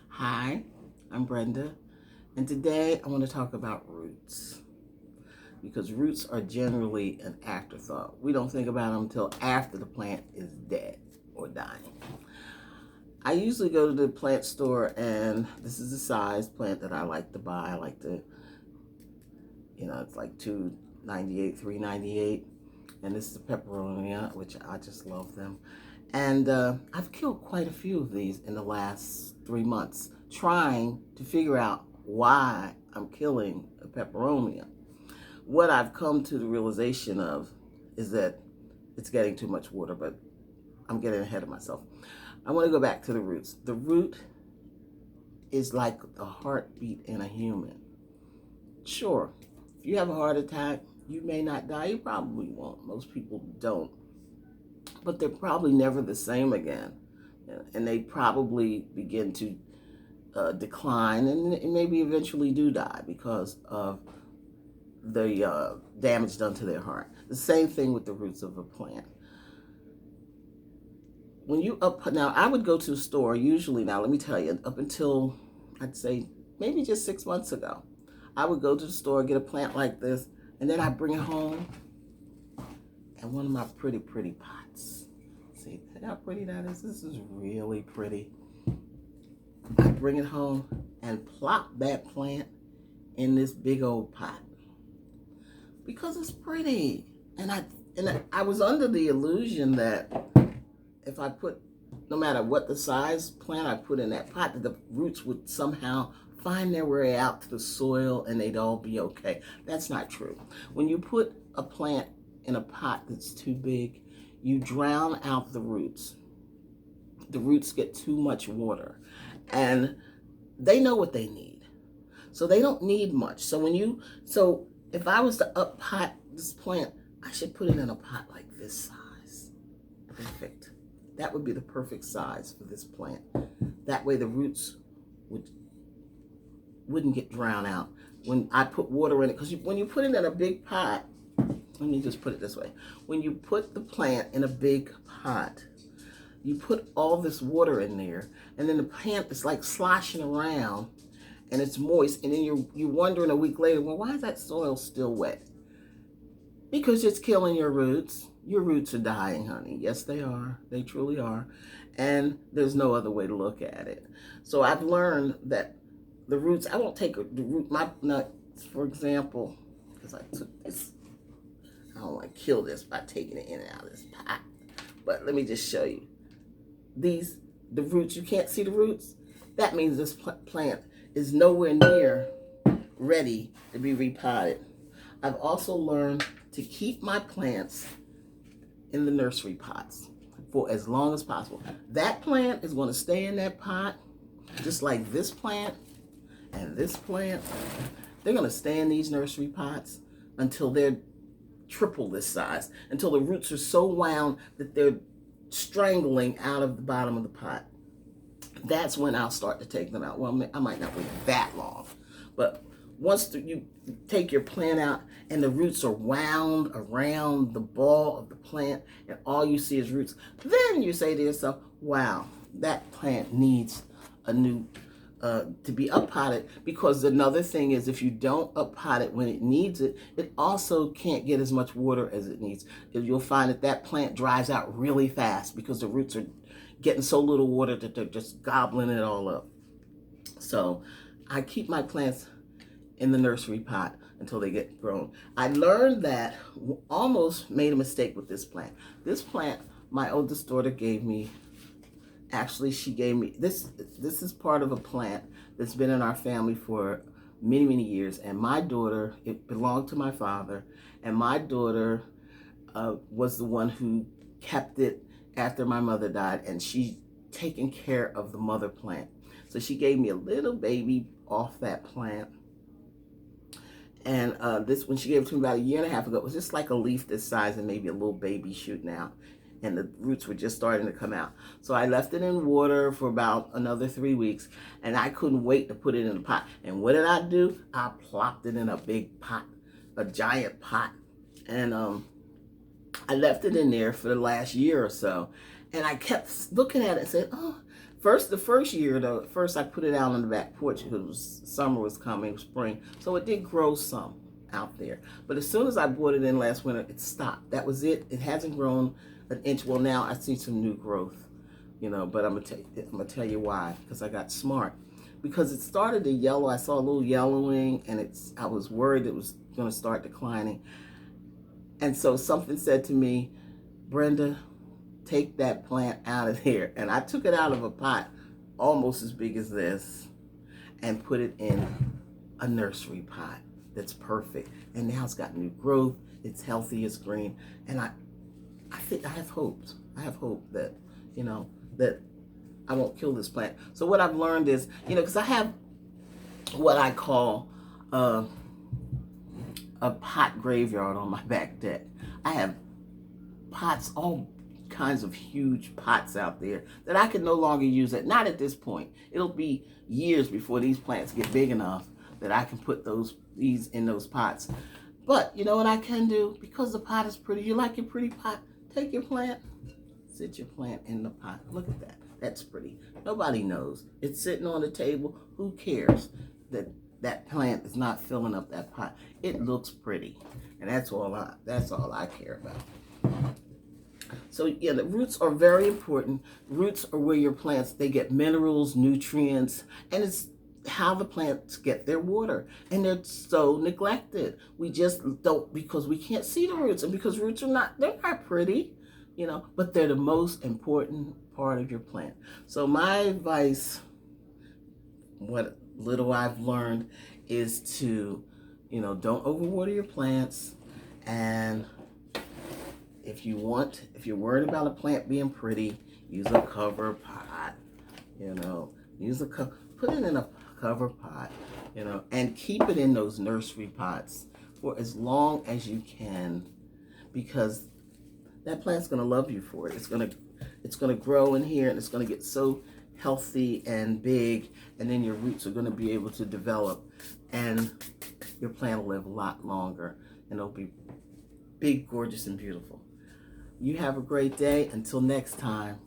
Hi, I'm Brenda, and today I want to talk about roots because roots are generally an afterthought. We don't think about them until after the plant is dead or dying. I usually go to the plant store, and this is the size plant that I like to buy. I like to, it's like $2.98, $3.98, and this is the pepperonia, which I just love them. And I've killed quite a few of these in the last 3 months, trying to figure out why I'm killing a peperonia. What I've come to the realization of is that it's getting too much water, but I'm getting ahead of myself. I want to go back to the roots. The root is like the heartbeat in a human. Sure, if you have a heart attack, you may not die. You probably won't. Most people don't. But they're probably never the same again. And they probably begin to decline and maybe eventually do die because of the damage done to their heart. The same thing with the roots of a plant. Now I would go to a store usually, now let me tell you, up until I'd say maybe just 6 months ago, I would go to the store, get a plant like this, and then I'd bring it home and one of my pretty pots. See how pretty that is? This is really pretty. I bring it home and plop that plant in this big old pot because it's pretty. And I was under the illusion that if I put, no matter what the size plant I put in that pot, that the roots would somehow find their way out to the soil and they'd all be okay. That's not true. When you put a plant in a pot that's too big, you drown out the roots. The roots get too much water, and they know what they need. So they don't need much. So if I was to up pot this plant, I should put it in a pot like this size. Perfect. That would be the perfect size for this plant. That way the roots wouldn't get drowned out when I put water in it. Because when you put it in a big pot, let me just put it this way. When you put the plant in a big pot, you put all this water in there, and then the plant is like sloshing around, and it's moist, and then you're wondering a week later, well, why is that soil still wet? Because it's killing your roots. Your roots are dying, honey. Yes, they are. They truly are. And there's no other way to look at it. So I've learned that the roots, I won't take the root, my nuts, for example, because I took this. I don't want to kill this by taking it in and out of this pot. But let me just show you. The roots, you can't see the roots? That means this plant is nowhere near ready to be repotted. I've also learned to keep my plants in the nursery pots for as long as possible. That plant is going to stay in that pot, just like this plant and this plant. They're going to stay in these nursery pots until they're triple this size, until the roots are so wound that they're strangling out of the bottom of the pot. That's when I'll start to take them out. Well, I might not wait that long, but once you take your plant out and the roots are wound around the ball of the plant and all you see is roots, then you say to yourself, wow, that plant needs a new to be up potted. Because another thing is, if you don't up pot it when it needs it, it also can't get as much water as it needs. You'll find that plant dries out really fast because the roots are getting so little water that they're just gobbling it all up. So I keep my plants in the nursery pot until they get grown. I learned that, almost made a mistake with this plant. This plant, my oldest daughter gave me. Actually, she gave me this. This is part of a plant that's been in our family for many years. And my daughter, it belonged to my father, and my daughter was the one who kept it after my mother died, and she taken care of the mother plant. So she gave me a little baby off that plant. And this, when she gave it to me about 1.5 years ago, it was just like a leaf this size and maybe a little baby shooting out. And the roots were just starting to come out. So I left it in water for about another 3 weeks, and I couldn't wait to put it in a pot. And what did I do? I plopped it in a big pot, a giant pot. And I left it in there for the last year or so. And I kept looking at it and said, oh, The first year though, first I put it out on the back porch because summer was coming, spring, so it did grow some out there. But as soon as I brought it in last winter, it stopped. That was it. It hasn't grown an inch. Well, now I see some new growth, but I'm gonna tell you why, because I got smart. Because it started to yellow. I saw a little yellowing, and I was worried it was going to start declining. And so something said to me, Brenda, take that plant out of here. And I took it out of a pot almost as big as this and put it in a nursery pot that's perfect. And now it's got new growth. It's healthy, it's green. And I think I have hopes. I have hope that, that I won't kill this plant. So what I've learned is, because I have what I call a pot graveyard on my back deck. I have pots, all kinds of huge pots out there that I can no longer use it. Not at this point. It'll be years before these plants get big enough that I can put these in those pots. But you know what I can do? Because the pot is pretty. You like your pretty pot? Take your plant, sit your plant in the pot. Look at that. That's pretty. Nobody knows. It's sitting on the table. Who cares that plant is not filling up that pot? It looks pretty, and that's all I care about. So yeah, the roots are very important. Roots are where your plants, they get minerals, nutrients, and it's how the plants get their water. And they're so neglected. We just don't, because we can't see the roots, and because roots they're not pretty, but they're the most important part of your plant. So my advice, what little I've learned, is to, don't overwater your plants. And if you're worried about a plant being pretty, use a cover pot, put it in a cover pot, and keep it in those nursery pots for as long as you can, because that plant's going to love you for it. It's going to grow in here, and it's going to get so healthy and big, and then your roots are going to be able to develop, and your plant will live a lot longer, and it'll be big, gorgeous, and beautiful. You have a great day. Until next time.